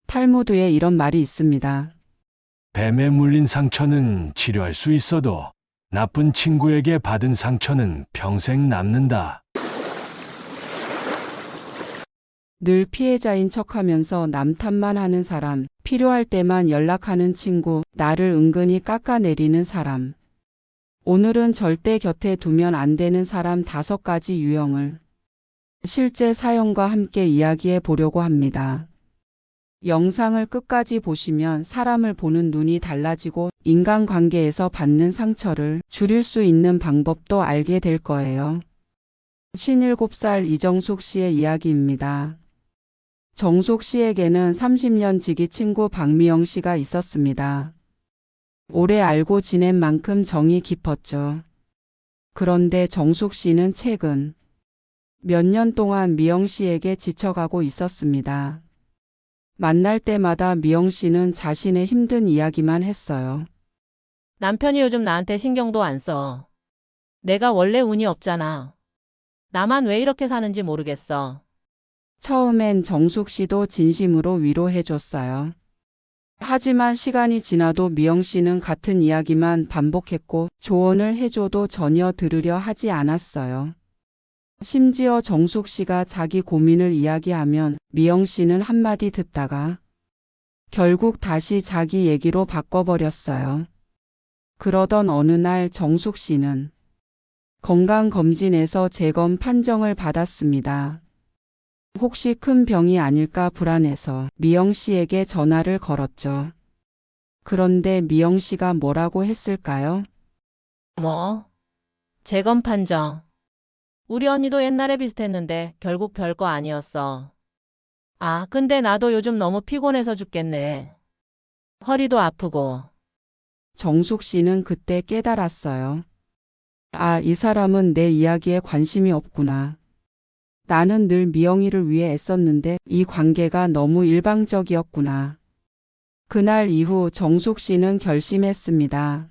탈무드에 이런 말이 있습니다. 뱀에 물린 상처는 치료할 수 있어도 나쁜 친구에게 받은 상처는 평생 남는다. 늘 피해자인 척하면서 남 탓만 하는 사람, 필요할 때만 연락하는 친구, 나를 은근히 깎아내리는 사람. 오늘은 절대 곁에 두면 안 되는 사람 5가지 유형을 실제 사연과 함께 이야기해 보려고 합니다. 영상을 끝까지 보시면 사람을 보는 눈이 달라지고 인간관계에서 받는 상처를 줄일 수 있는 방법도 알게 될 거예요. 57살 이정숙 씨의 이야기입니다. 정숙 씨에게는 30년 지기 친구 박미영 씨가 있었습니다. 오래 알고 지낸 만큼 정이 깊었죠. 그런데 정숙 씨는 최근 몇 년 동안 미영 씨에게 지쳐가고 있었습니다. 만날 때마다 미영 씨는 자신의 힘든 이야기만 했어요. 남편이 요즘 나한테 신경도 안 써. 내가 원래 운이 없잖아. 나만 왜 이렇게 사는지 모르겠어. 처음엔 정숙 씨도 진심으로 위로해 줬어요. 하지만 시간이 지나도 미영 씨는 같은 이야기만 반복했고 조언을 해줘도 전혀 들으려 하지 않았어요. 심지어 정숙 씨가 자기 고민을 이야기하면 미영 씨는 한마디 듣다가 결국 다시 자기 얘기로 바꿔버렸어요. 그러던 어느 날 정숙 씨는 건강검진에서 재검 판정을 받았습니다. 혹시 큰 병이 아닐까 불안해서 미영 씨에게 전화를 걸었죠. 그런데 미영 씨가 뭐라고 했을까요? 뭐? 재검 판정. 우리 언니도 옛날에 비슷했는데 결국 별거 아니었어. 아, 근데 나도 요즘 너무 피곤해서 죽겠네. 허리도 아프고. 정숙 씨는 그때 깨달았어요. 아, 이 사람은 내 이야기에 관심이 없구나. 나는 늘 미영이를 위해 애썼는데 이 관계가 너무 일방적이었구나. 그날 이후 정숙 씨는 결심했습니다.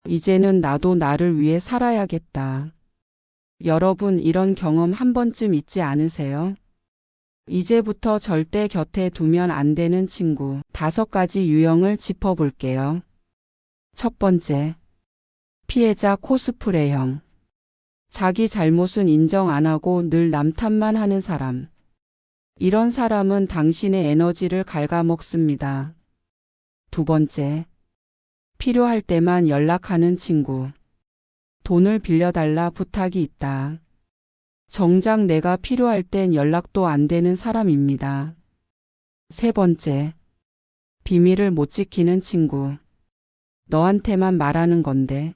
이제는 나도 나를 위해 살아야겠다. 여러분 이런 경험 한 번쯤 있지 않으세요? 이제부터 절대 곁에 두면 안 되는 친구 5가지 유형을 짚어볼게요. 첫 번째, 피해자 코스프레형. 자기 잘못은 인정 안 하고 늘 남 탓만 하는 사람. 이런 사람은 당신의 에너지를 갉아먹습니다. 두 번째, 필요할 때만 연락하는 친구. 돈을 빌려달라 부탁이 있다. 정작 내가 필요할 땐 연락도 안 되는 사람입니다. 세 번째, 비밀을 못 지키는 친구. 너한테만 말하는 건데.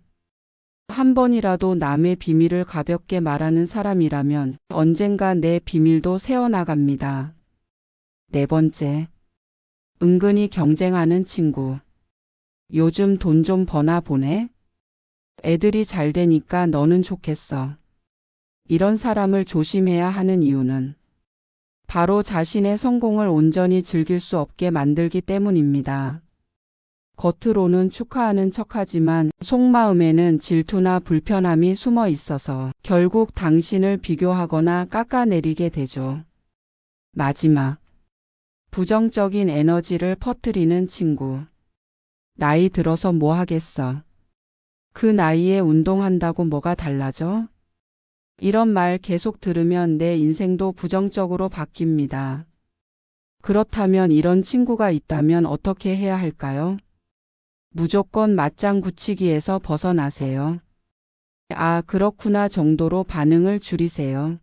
한 번이라도 남의 비밀을 가볍게 말하는 사람이라면 언젠가 내 비밀도 새어나갑니다. 네 번째, 은근히 경쟁하는 친구. 요즘 돈 좀 버나 보네? 애들이 잘 되니까 너는 좋겠어. 이런 사람을 조심해야 하는 이유는 바로 자신의 성공을 온전히 즐길 수 없게 만들기 때문입니다. 겉으로는 축하하는 척하지만 속마음에는 질투나 불편함이 숨어 있어서 결국 당신을 비교하거나 깎아내리게 되죠. 마지막, 부정적인 에너지를 퍼뜨리는 친구. 나이 들어서 뭐 하겠어. 그 나이에 운동한다고 뭐가 달라져? 이런 말 계속 들으면 내 인생도 부정적으로 바뀝니다. 그렇다면 이런 친구가 있다면 어떻게 해야 할까요? 무조건 맞장 굳히기에서 벗어나세요. 아, 그렇구나 정도로 반응을 줄이세요.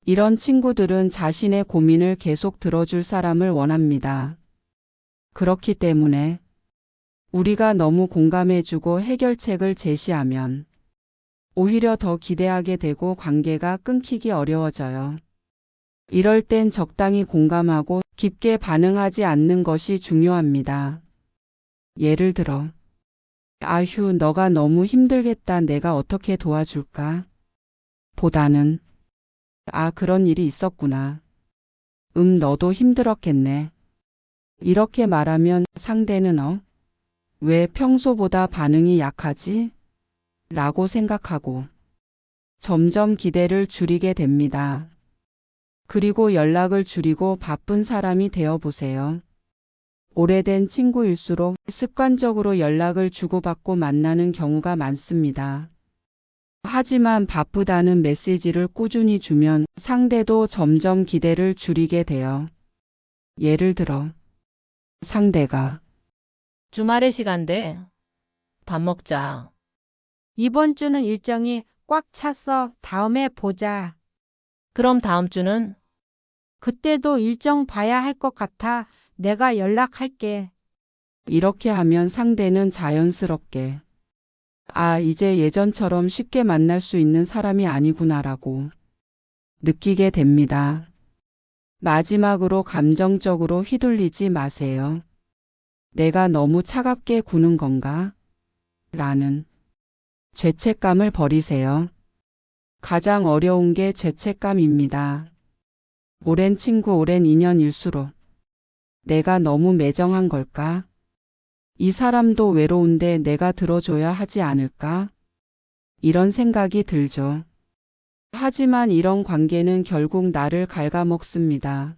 이런 친구들은 자신의 고민을 계속 들어줄 사람을 원합니다. 그렇기 때문에 우리가 너무 공감해주고 해결책을 제시하면 오히려 더 기대하게 되고 관계가 끊기기 어려워져요. 이럴 땐 적당히 공감하고 깊게 반응하지 않는 것이 중요합니다. 예를 들어, 아휴, 너가 너무 힘들겠다. 내가 어떻게 도와줄까? 보다는, 아, 그런 일이 있었구나. 너도 힘들었겠네. 이렇게 말하면 상대는 왜 평소보다 반응이 약하지? 라고 생각하고 점점 기대를 줄이게 됩니다. 그리고 연락을 줄이고 바쁜 사람이 되어 보세요. 오래된 친구일수록 습관적으로 연락을 주고받고 만나는 경우가 많습니다. 하지만 바쁘다는 메시지를 꾸준히 주면 상대도 점점 기대를 줄이게 돼요. 예를 들어, 상대가 주말에 시간 돼. 밥 먹자. 이번 주는 일정이 꽉 찼어. 다음에 보자. 그럼 다음 주는? 그때도 일정 봐야 할 것 같아. 내가 연락할게. 이렇게 하면 상대는 자연스럽게 이제 예전처럼 쉽게 만날 수 있는 사람이 아니구나라고 느끼게 됩니다. 마지막으로 감정적으로 휘둘리지 마세요. 내가 너무 차갑게 구는 건가? 라는 죄책감을 버리세요. 가장 어려운 게 죄책감입니다. 오랜 친구, 오랜 인연일수록 내가 너무 매정한 걸까? 이 사람도 외로운데 내가 들어줘야 하지 않을까? 이런 생각이 들죠. 하지만 이런 관계는 결국 나를 갉아먹습니다.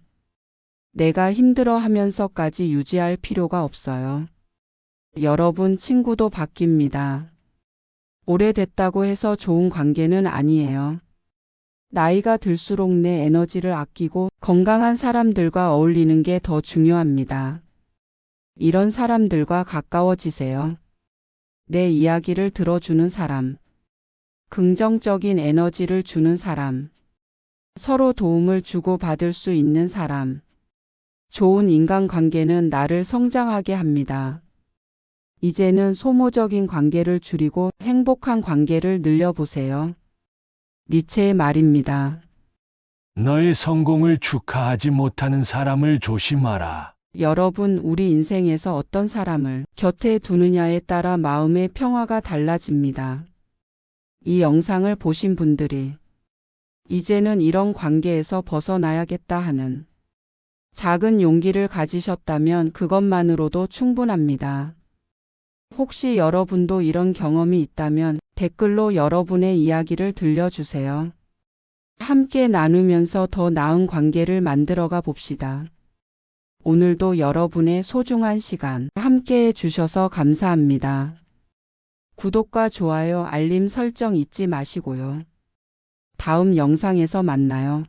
내가 힘들어 하면서까지 유지할 필요가 없어요. 여러분, 친구도 바뀝니다. 오래됐다고 해서 좋은 관계는 아니에요. 나이가 들수록 내 에너지를 아끼고 건강한 사람들과 어울리는 게 더 중요합니다. 이런 사람들과 가까워지세요. 내 이야기를 들어주는 사람, 긍정적인 에너지를 주는 사람, 서로 도움을 주고받을 수 있는 사람. 좋은 인간관계는 나를 성장하게 합니다. 이제는 소모적인 관계를 줄이고 행복한 관계를 늘려보세요. 니체의 말입니다. 너의 성공을 축하하지 못하는 사람을 조심하라. 여러분, 우리 인생에서 어떤 사람을 곁에 두느냐에 따라 마음의 평화가 달라집니다. 이 영상을 보신 분들이 이제는 이런 관계에서 벗어나야겠다 하는 작은 용기를 가지셨다면 그것만으로도 충분합니다. 혹시 여러분도 이런 경험이 있다면 댓글로 여러분의 이야기를 들려주세요. 함께 나누면서 더 나은 관계를 만들어가 봅시다. 오늘도 여러분의 소중한 시간 함께해 주셔서 감사합니다. 구독과 좋아요, 알림 설정 잊지 마시고요. 다음 영상에서 만나요.